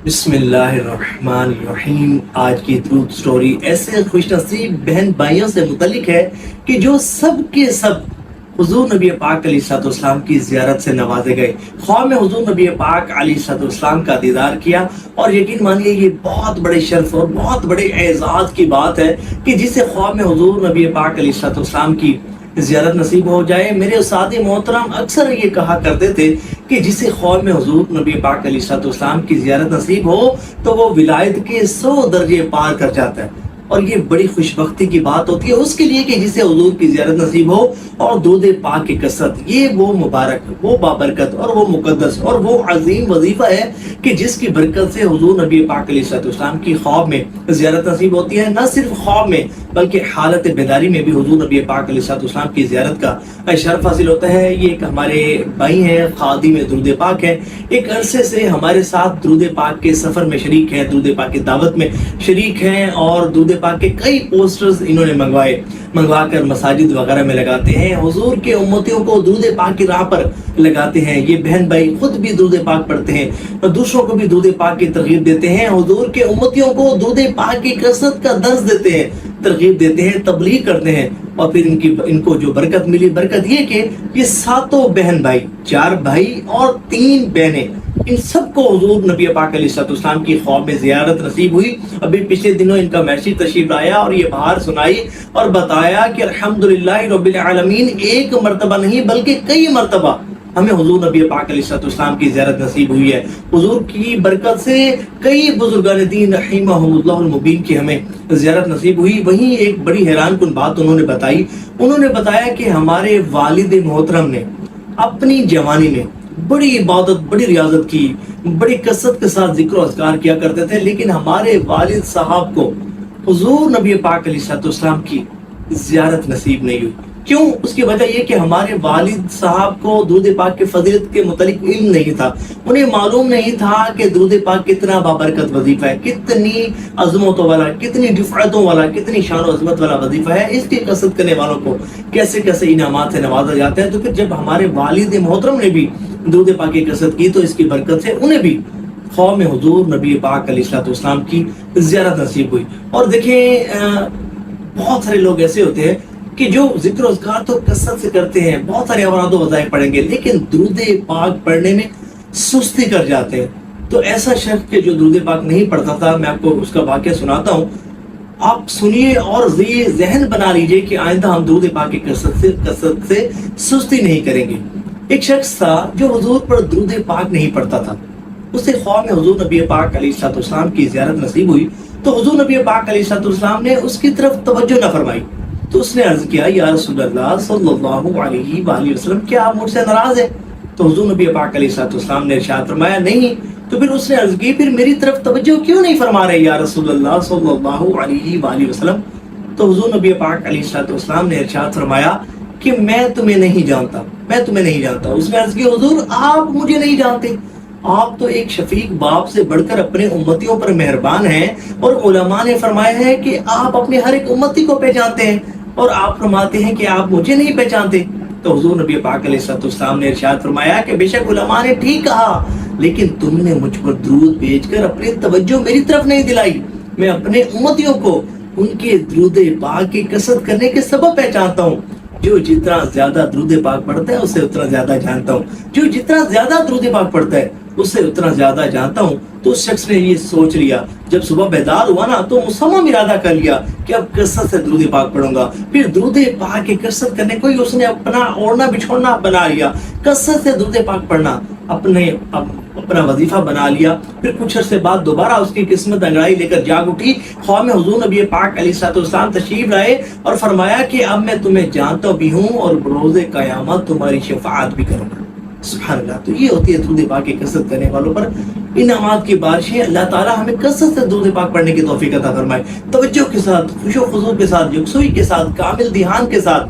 بسم اللہ الرحمن الرحیم۔ آج کی درود سٹوری ایسے خوش نصیب بہن بھائیوں سے متعلق ہے کہ جو سب کے سب حضور نبی پاک علیہ الصلوۃ والسلام کی زیارت سے نوازے گئے، خواہ میں حضور نبی پاک علیہ الصلوۃ والسلام کا دیدار کیا۔ اور یقین مانیے یہ بہت بڑے شرف اور بہت بڑے اعزاز کی بات ہے کہ جسے خواہ میں حضور نبی پاک علیہ الصلوۃ والسلام کی زیارت نصیب ہو جائے۔ میرے استاد محترم اکثر یہ کہا کرتے تھے کہ جسے خواہ میں حضور نبی پاک علیہ الصلوۃ والسلام کی زیارت نصیب ہو تو وہ ولایت کے 100 درجے پار کر جاتا ہے، اور یہ بڑی خوش بختی کی بات ہوتی ہے اس کے لیے کہ جسے حضور کی زیارت نصیب ہو اور درود پاک کی کثرت۔ یہ وہ مبارک، وہ بابرکت اور وہ مقدس اور وہ عظیم وظیفہ ہے کہ جس کی برکت سے حضور نبی پاک علیہ الصلوۃ والسلام کی خواب میں زیارت نصیب ہوتی ہے۔ نہ صرف خواب میں بلکہ حالت بیداری میں بھی حضور نبی پاک علیہ الصلوۃ والسلام کی زیارت کا شرف حاصل ہوتا ہے۔ یہ ایک ہمارے بھائی ہیں، خادم درود پاک ہیں، ایک عرصے سے ہمارے ساتھ درود پاک کے سفر میں شریک ہیں، درود پاک کی دعوت میں شریک ہیں، اور درود پاک کے کئی پوسٹرز انہوں نے منگوا کر مساجد وغیرہ میں لگاتے ہیں، حضور کے امتیوں کو درود پاک کی راہ پر لگاتے ہیں۔ یہ بہن بھائی خود بھی درود پاک پڑھتے ہیں اور دوسروں کو بھی درود پاک کی ترغیب دیتے ہیں، حضور کے امتیوں کو درود پاک کی کثرت کا درس دیتے ہیں، ترغیب دیتے ہیں، تبلیغ کرتے ہیں۔ اور پھر ان کو جو برکت ملی، برکت یہ کہ یہ ساتوں بہن بھائی، 4 بھائی اور 3 بہنیں، ان سب کو حضور نبی پاک علیہ الصلوۃ والسلام کی خواب میں زیارت نصیب ہوئی۔ ابھی پچھلے دنوں ان کا میسیج تشریف لایا اور یہ بہار سنائی اور بتایا کہ الحمدللہ رب العالمین، ایک مرتبہ نہیں بلکہ کئی مرتبہ ہمیں حضور نبی پاک علیہ الصلوۃ والسلام کی زیارت نصیب ہوئی ہے۔ حضور کی برکت سے کئی بزرگان دین رحمہم اللہ المبین کی ہمیں زیارت نصیب ہوئی۔ وہیں ایک بڑی حیران کن بات انہوں نے بتائی، انہوں نے بتایا کہ ہمارے والد محترم نے اپنی جوانی میں بڑی عبادت، بڑی ریاضت کی، بڑی کثرت کے ساتھ ذکر و اذکار کیا کرتے تھے، لیکن ہمارے والد صاحب کو حضور نبی پاک علیہ الصلوۃ والسلام کی زیارت نصیب نہیں ہوئی۔ کیوں؟ اس کی وجہ یہ کہ ہمارے والد صاحب کو درود پاک کے فضیلت کے متعلق علم نہیں تھا، انہیں معلوم نہیں تھا کہ درود پاک کتنا بابرکت وظیفہ ہے، کتنی عظمتوں والا، کتنی رفعتوں والا، کتنی شان و عظمت والا وظیفہ ہے۔ اس کی کثرت کرنے والوں کو کیسے کیسے انعامات سے نوازا جاتا ہے۔ تو پھر جب ہمارے والد محترم نے بھی درود پاک کی کثرت کی تو اس کی برکت سے انہیں بھی خواب میں حضور نبی پاک علیہ الصلوۃ والسلام کی زیارت نصیب ہوئی۔ اور دیکھیں، بہت سارے لوگ ایسے ہوتے ہیں کہ جو ذکر و اذکار تو کثرت سے کرتے ہیں، بہت سارے اوراد و وظائف پڑھیں گے، لیکن درود پاک پڑھنے میں سستی کر جاتے ہیں۔ تو ایسا شخص کہ جو درود پاک نہیں پڑھتا تھا، میں آپ کو اس کا واقعہ سناتا ہوں، آپ سنیے اور یہ ذہن بنا لیجئے کہ آئندہ ہم درود پاک کی کثرت سے سستی نہیں کریں گے۔ ایک شخص تھا جو حضور پر درود پاک نہیں پڑھتا تھا، اسے خواب میں حضور نبی پاک علیہ الصلوۃ والسلام کی زیارت نصیب ہوئی تو حضور نبی پاک علیہ الصلوۃ والسلام نے اس کی طرف توجہ نہ فرمائی۔ تو اس نے عرض کیا، یا رسول اللہ صلی اللہ علیہ وآلہ وسلم، کیا آپ مجھ سے ناراض ہیں؟ تو حضور نبی پاک علیہ الصلوۃ والسلام نے ارشاد فرمایا، نہیں۔ تو پھر اس نے عرض کی، پھر میری طرف توجہ کیوں نہیں فرما رہے یا رسول اللہ صلی اللہ علیہ وآلہ وسلم؟ تو حضور نبی پاک علیہ الصلوۃ والسلام نے ارشاد فرمایا کہ میں تمہیں نہیں جانتا، میں تمہیں نہیں جانتا۔ اس نے عرض کی، حضور آپ مجھے نہیں جانتے، آپ تو ایک شفیق باپ سے بڑھ کر اپنے امتیوں پر مہربان ہیں، اور علماء نے فرمایا ہے کہ آپ اپنے ہر ایک امتی کو پہچانتے ہیں، اور آپ فرماتے ہیں کہ آپ مجھے نہیں پہچانتے۔ تو حضور نبی پاک علیہ الصلوۃ والسلام نے ارشاد فرمایا کہ بے شک علماء نے ٹھیک کہا، لیکن تم نے مجھ پر درود بھیج کر اپنی توجہ میری طرف نہیں دلائی۔ میں اپنے امتیوں کو ان کے درود پاک کی کثرت کرنے کے سبب پہچانتا ہوں۔ جو جتنا زیادہ درود پاک پڑھتا ہے اسے اتنا زیادہ جانتا ہوں، جو جتنا زیادہ درود پاک پڑھتا ہے اسے اتنا زیادہ جانتا ہوں۔ تو اس شخص نے یہ سوچ لیا، جب صبح بیدار ہوا نا تو مصمم ارادہ کر لیا کہ اب کثرت سے درود پاک پڑھوں گا۔ پھر درود پاک کی کثرت کرنے کو ہی اس نے اپنا اوڑھنا بچھوڑنا بنا لیا، کثرت سے درود پاک پڑھنا اپنا وظیفہ بنا لیا۔ پھر کچھ عرصے بعد دوبارہ اس کی قسمت انگڑائی لے کر جاگ اٹھی۔ خواب میں حضور نبی پاک علیہ الصلوۃ والسلام تشریف لائے اور فرمایا کہ اب میں تمہیں جانتا بھی ہوں اور روز قیامت تمہاری شفاعت بھی کروں گا۔ سبحان اللہ۔ تو یہ ہوتی ہے درود پاک کی کثرت کرنے والوں پر انعامات کی بارشیں۔ اللہ تعالیٰ ہمیں کثرت سے درود پاک پڑھنے کی توفیق عطا فرمائے، توجہ کے ساتھ، خوش و خضوع کے ساتھ، یکسوئی کے ساتھ، کامل دھیان کے ساتھ،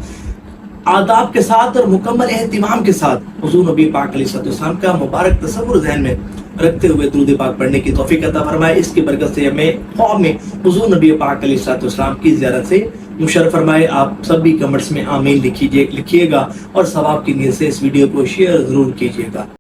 آداب کے ساتھ اور مکمل اہتمام کے ساتھ حضور نبی پاک علیہ الصلوۃ والسلام کا مبارک تصور ذہن میں رکھتے ہوئے درود پاک پڑھنے کی توفیق عطا فرمائے۔ اس کی برکت سے ہمیں خواب میں حضور نبی پاک علیہ الصلوۃ والسلام کی زیارت سے مشرف فرمائے۔ آپ سب بھی کمنٹس میں آمین لکھیے گا اور ثواب کی نیت سے اس ویڈیو کو شیئر ضرور کیجیے گا۔